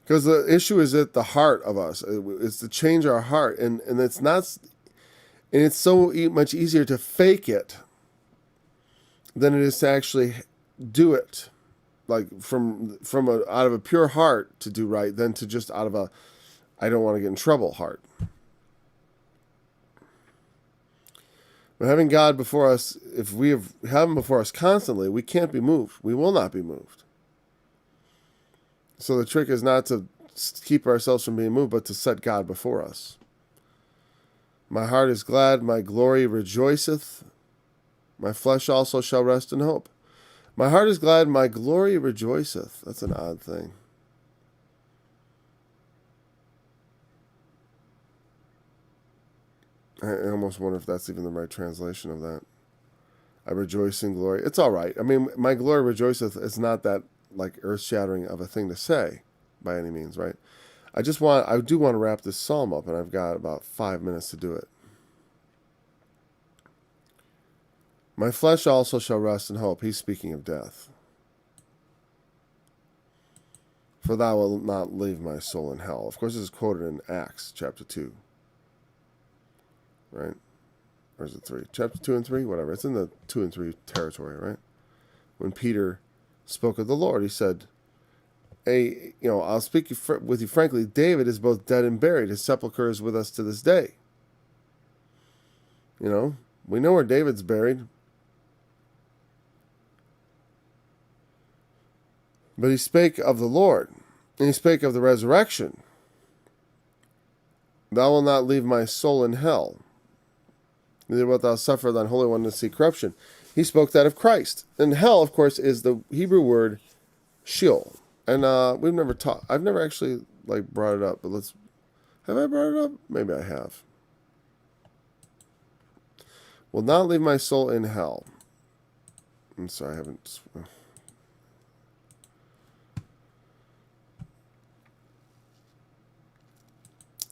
Because the issue is at the heart of us. It's to change our heart, and it's not, and it's so much easier to fake it than it is to actually do it. From out of a pure heart to do right, than to just out of a I don't want to get in trouble heart. But having God before us, if we have him before us constantly, we can't be moved. We will not be moved. So the trick is not to keep ourselves from being moved, but to set God before us. My heart is glad, my glory rejoiceth. My flesh also shall rest in hope. My heart is glad, my glory rejoiceth. That's an odd thing. I almost wonder if that's even the right translation of that. I rejoice in glory. It's all right. I mean, my glory rejoiceth is not that earth-shattering of a thing to say by any means, right? I do want to wrap this psalm up, and I've got about 5 minutes to do it. My flesh also shall rest in hope. He's speaking of death. For thou wilt not leave my soul in hell. Of course, this is quoted in Acts chapter 2. Right? Or is it 3? Chapter 2 and 3? Whatever. It's in the 2 and 3 territory, right? When Peter spoke of the Lord, he said, hey, I'll speak with you frankly. David is both dead and buried. His sepulchre is with us to this day. We know where David's buried. But he spake of the Lord, and he spake of the resurrection. Thou wilt not leave my soul in hell, neither wilt thou suffer thine Holy One to see corruption. He spoke that of Christ. And hell, of course, is the Hebrew word Sheol. And I've never actually brought it up, but have I brought it up? Maybe I have. Will not leave my soul in hell. I'm sorry, I haven't.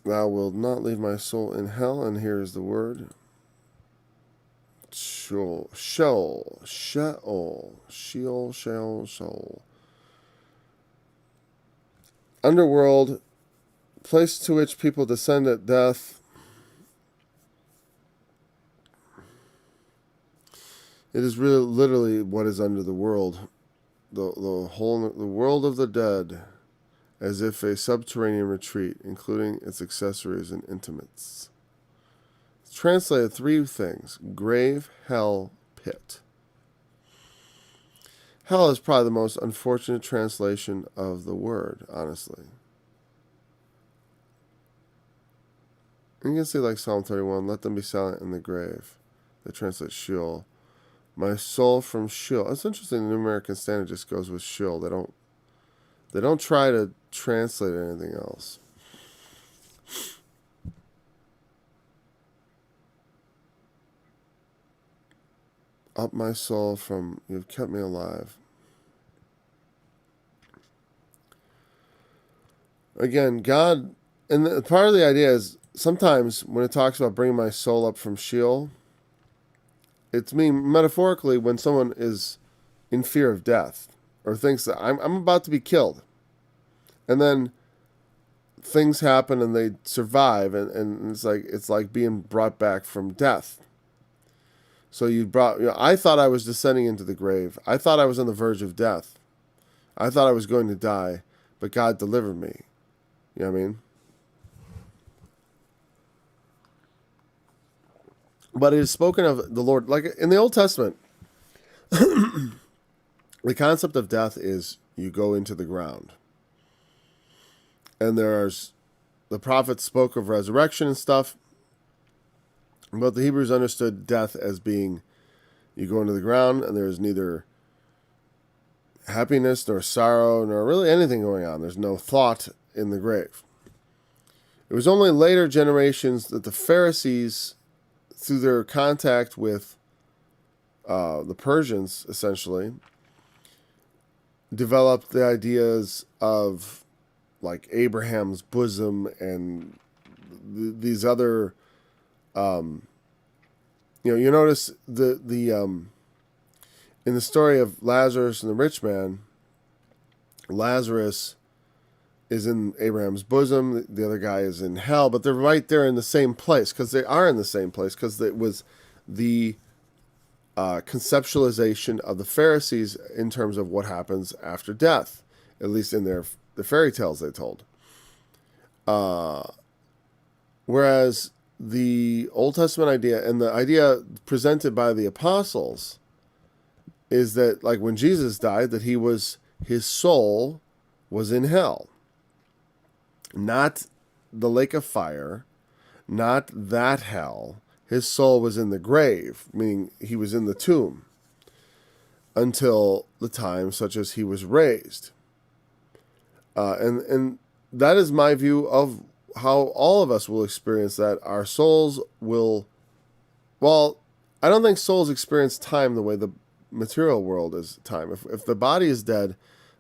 Thou wilt not leave my soul in hell, and here is the word. Sheol. Underworld, place to which people descend at death. It is really literally what is under the world, the world of the dead, as if a subterranean retreat, including its accessories and intimates. It's translated 3 things: grave, hell, pit. Hell is probably the most unfortunate translation of the word, honestly. And you can see Psalm 31, let them be silent in the grave. They translate Sheol. My soul from Sheol. It's interesting, the New American Standard just goes with Sheol. They don't try to translate anything else. Up my soul from, you've kept me alive. Again, God, and part of the idea is, sometimes when it talks about bringing my soul up from Sheol, it's metaphorically when someone is in fear of death or thinks that I'm about to be killed. And then things happen and they survive, and it's like being brought back from death. So I thought I was descending into the grave. I thought I was on the verge of death. I thought I was going to die, but God delivered me. You know what I mean? But it is spoken of the Lord, like in the Old Testament, the concept of death is you go into the ground. And the prophets spoke of resurrection and stuff, but the Hebrews understood death as being, you go into the ground and there's neither happiness nor sorrow nor really anything going on. There's no thought in the grave. It was only later generations that the Pharisees, through their contact with the Persians, essentially, developed the ideas of Abraham's bosom and these other, you notice the in the story of Lazarus and the rich man, Lazarus is in Abraham's bosom, the other guy is in hell, but they're right there in the same place, because they are in the same place, because it was the conceptualization of the Pharisees in terms of what happens after death, at least in the fairy tales they told. Whereas the Old Testament idea and the idea presented by the apostles is that, when Jesus died, that his soul was in hell. Not the lake of fire, not that hell. His soul was in the grave, meaning he was in the tomb, until the time such as he was raised. And that is my view of how all of us will experience that. Our souls will, I don't think souls experience time the way the material world is time. If the body is dead,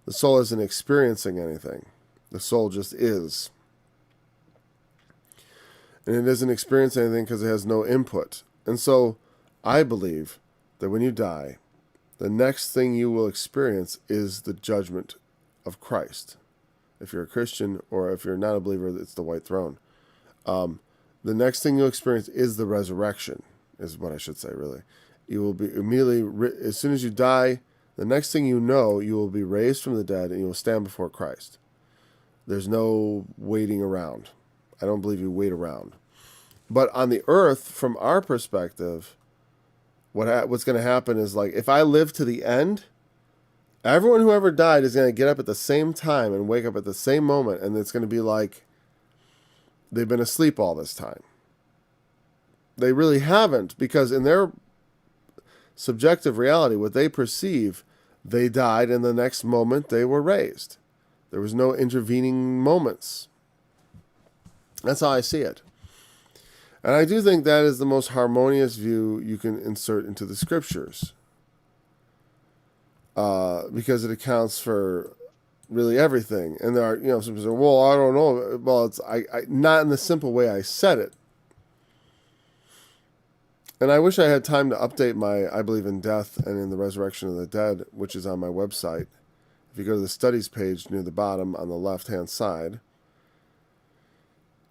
the soul isn't experiencing anything. The soul just is. And it doesn't experience anything because it has no input. And so I believe that when you die, the next thing you will experience is the judgment of Christ. If you're a Christian, or if you're not a believer, it's the white throne. The next thing you'll experience is the resurrection, is what I should say, really. You will be immediately, as soon as you die, the next thing you know, you will be raised from the dead and you will stand before Christ. There's no waiting around. I don't believe you wait around. But on the earth, from our perspective, what's going to happen is, like, if I live to the end, everyone who ever died is going to get up at the same time and wake up at the same moment, and it's going to be like they've been asleep all this time. They really haven't, because in their subjective reality, what they perceive, they died, and the next moment they were raised. There was no intervening moments. That's how I see it. And I do think that is the most harmonious view you can insert into the scriptures. Because it accounts for really everything. And there are, some people say, well, I don't know. Well, it's not in the simple way I said it. And I wish I had time to update my I Believe in Death and in the Resurrection of the Dead, which is on my website. If you go to the studies page near the bottom on the left-hand side,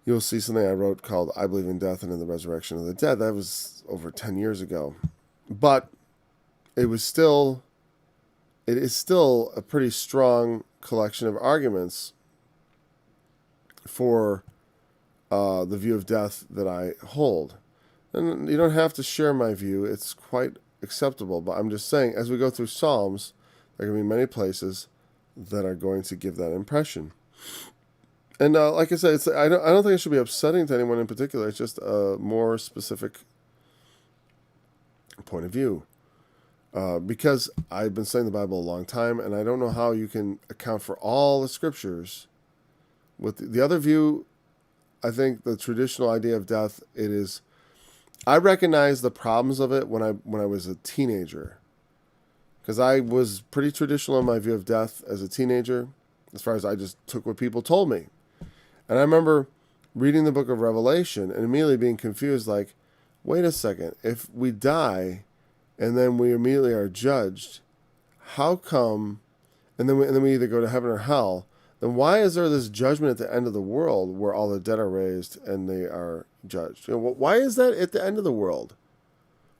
you'll see something I wrote called I Believe in Death and in the Resurrection of the Dead. That was over 10 years ago. But it is still a pretty strong collection of arguments for the view of death that I hold. And you don't have to share my view. It's quite acceptable. But I'm just saying, as we go through Psalms, there are going to be many places that are going to give that impression. And like I said, I don't think it should be upsetting to anyone in particular. It's just a more specific point of view. Because I've been studying the Bible a long time, and I don't know how you can account for all the scriptures. With the other view, I think the traditional idea of death, I recognized the problems of it when I was a teenager. Because I was pretty traditional in my view of death as a teenager, as far as I just took what people told me. And I remember reading the book of Revelation and immediately being confused, like, wait a second, if we die and then we immediately are judged, how come, and then we either go to heaven or hell, then why is there this judgment at the end of the world where all the dead are raised and they are judged? Why is that at the end of the world?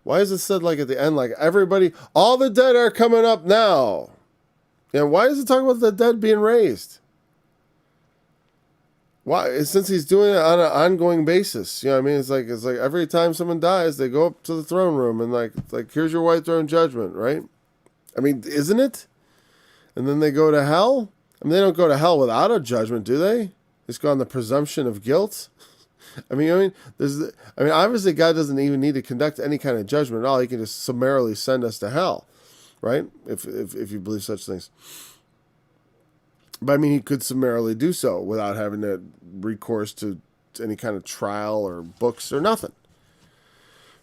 Why is it said, like, at the end, like, everybody, all the dead are coming up now? Why is it talking about the dead being raised? Why? Since he's doing it on an ongoing basis. You know what I mean? It's like every time someone dies, they go up to the throne room and like here's your white throne judgment, right? I mean, isn't it? And then they go to hell? I mean, they don't go to hell without a judgment, do they? Just go on the presumption of guilt. I mean, obviously God doesn't even need to conduct any kind of judgment at all. He can just summarily send us to hell, right? If you believe such things. But I mean, he could summarily do so without having to recourse to any kind of trial or books or nothing.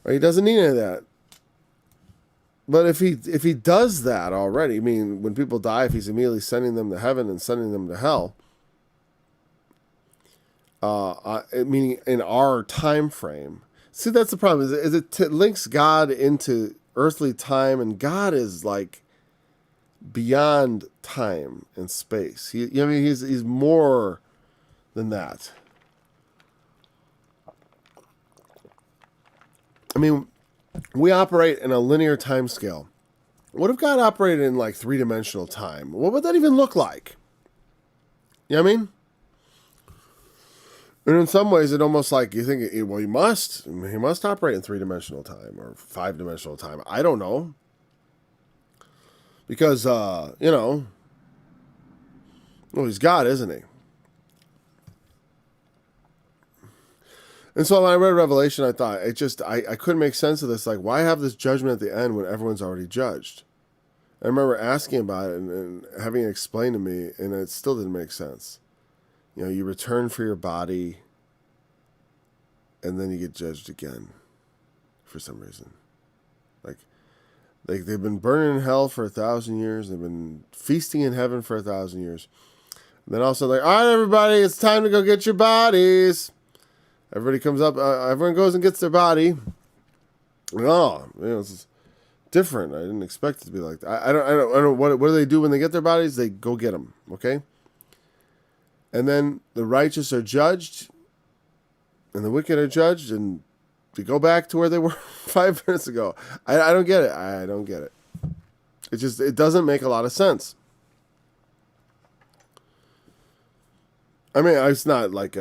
Right? He doesn't need any of that. But if he does that already, I mean, when people die, if he's immediately sending them to heaven and sending them to hell, meaning in our time frame. See, that's the problem. Is it links God into earthly time, and God is like beyond time and space. He's more than that. I mean, we operate in a linear time scale. What if God operated in like 3-dimensional time? What would that even look like? You know what I mean? And in some ways, it almost like you think, well, he must operate in 3-dimensional time or 5-dimensional time. I don't know. Because, well, he's God, isn't he? And so when I read Revelation, I thought, I couldn't make sense of this. Like, why have this judgment at the end when everyone's already judged? I remember asking about it and having it explained to me, and it still didn't make sense. You return for your body, and then you get judged again for some reason. Like they've been burning in hell for 1,000 years. They've been feasting in heaven for 1,000 years. And then also all right, everybody, it's time to go get your bodies. Everybody comes up. Everyone goes and gets their body. It's different. I didn't expect it to be like that. I don't. What do they do when they get their bodies? They go get them. Okay. And then the righteous are judged, and the wicked are judged, and they go back to where they were 5 minutes ago. I don't get it. I don't get it. It doesn't make a lot of sense. I mean, it's not like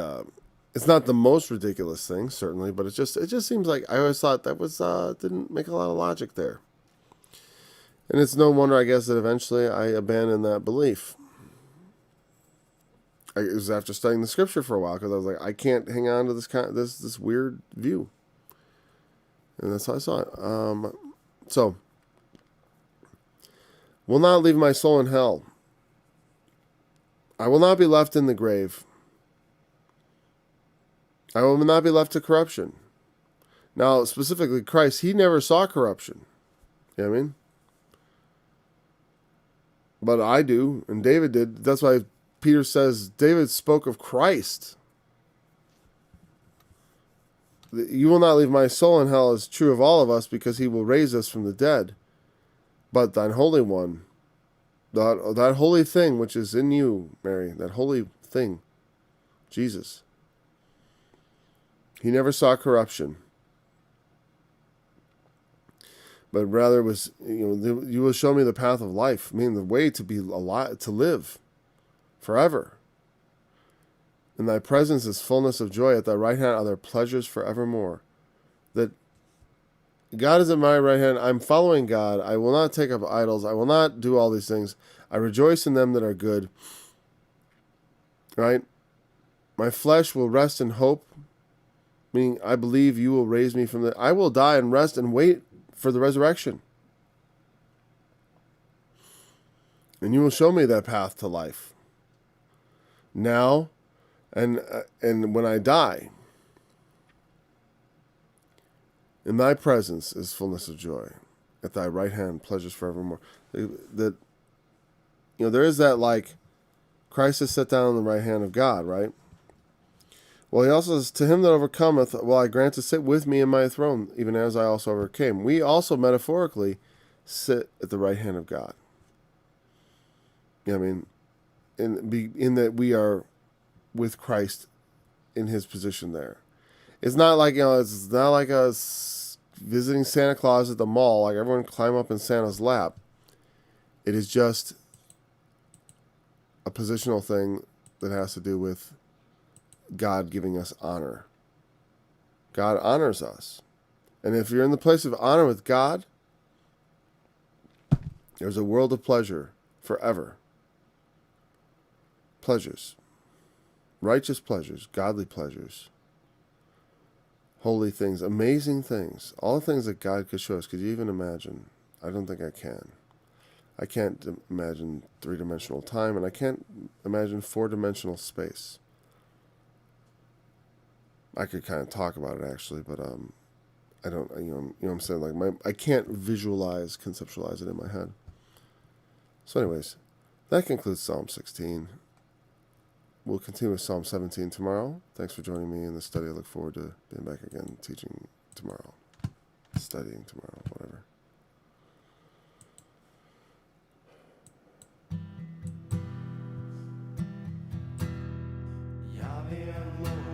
it's not the most ridiculous thing, certainly, but it just seems like I always thought that was didn't make a lot of logic there. And it's no wonder, I guess, that eventually I abandoned that belief. It was after studying the scripture for a while, because I was like, I can't hang on to this weird view. And that's how I saw it. So, will not leave my soul in hell. I will not be left in the grave. I will not be left to corruption. Now, specifically Christ, he never saw corruption. You know what I mean? But I do, and David did. That's why Peter says David spoke of Christ. You will not leave my soul in hell is true of all of us, because he will raise us from the dead. But thine Holy One, that holy thing which is in you, Mary, that holy thing, Jesus, he never saw corruption, but rather was, you will show me the path of life, meaning the way to be alive, to live forever. In thy presence is fullness of joy. At thy right hand are there pleasures forevermore. That God is at my right hand. I'm following God. I will not take up idols. I will not do all these things. I rejoice in them that are good. Right? My flesh will rest in hope. Meaning, I believe you will raise me from the... I will die and rest and wait for the resurrection. And you will show me that path to life. Now... And when I die, in thy presence is fullness of joy. At thy right hand, pleasures forevermore. That, there is that, like, Christ is set down on the right hand of God, right? Well, he also says, to him that overcometh, will I grant to sit with me in my throne, even as I also overcame. We also, metaphorically, sit at the right hand of God. You know what I mean? In that we are with Christ in his position there. It's not like, it's not like us visiting Santa Claus at the mall, like everyone climb up in Santa's lap. It is just a positional thing that has to do with God giving us honor. God honors us. And if you're in the place of honor with God, there's a world of pleasure forever. Pleasures. Righteous pleasures, godly pleasures, holy things, amazing things, all the things that God could show us. Could you even imagine? I don't think I can. I can't imagine 3-dimensional time, and I can't imagine 4-dimensional space. I could kind of talk about it, actually, but I don't, you know what I'm saying? Like, I can't conceptualize it in my head. So anyways, that concludes Psalm 16. We'll continue with Psalm 17 tomorrow. Thanks for joining me in the study. I look forward to being back again, teaching tomorrow, studying tomorrow, whatever. Yahweh, Lord.